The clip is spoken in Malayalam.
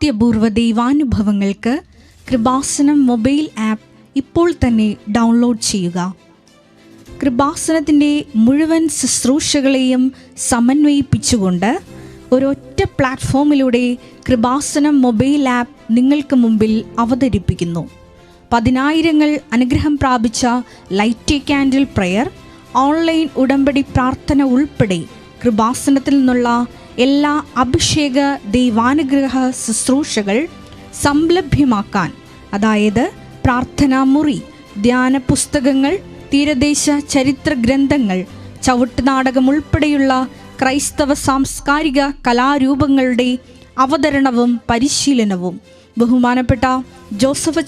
അത്യപൂർവ ദൈവാനുഭവങ്ങൾക്ക് കൃപാസനം മൊബൈൽ ആപ്പ് ഇപ്പോൾ തന്നെ ഡൗൺലോഡ് ചെയ്യുക. കൃപാസനത്തിൻ്റെ മുഴുവൻ ശുശ്രൂഷകളെയും സമന്വയിപ്പിച്ചുകൊണ്ട് ഒരൊറ്റ പ്ലാറ്റ്ഫോമിലൂടെ കൃപാസനം മൊബൈൽ ആപ്പ് നിങ്ങൾക്ക് മുമ്പിൽ അവതരിപ്പിക്കുന്നു. 10,000 അനുഗ്രഹം പ്രാപിച്ച ലൈറ്റ് ക്യാൻഡിൽ പ്രയർ, ഓൺലൈൻ ഉടമ്പടി പ്രാർത്ഥന ഉൾപ്പെടെ കൃപാസനത്തിൽ നിന്നുള്ള എല്ലാ അഭിഷേക ദൈവാനുഗ്രഹ ശുശ്രൂഷകൾ സംലഭ്യമാക്കാൻ, അതായത് പ്രാർത്ഥനാ മുറി, ധ്യാന പുസ്തകങ്ങൾ, തീരദേശ ചരിത്ര ഗ്രന്ഥങ്ങൾ, ചവിട്ടുനാടകം ഉൾപ്പെടെയുള്ള ക്രൈസ്തവ സാംസ്കാരിക കലാരൂപങ്ങളുടെ അവതരണവും പരിശീലനവും ബഹുമാനപ്പെട്ട ജോസഫ്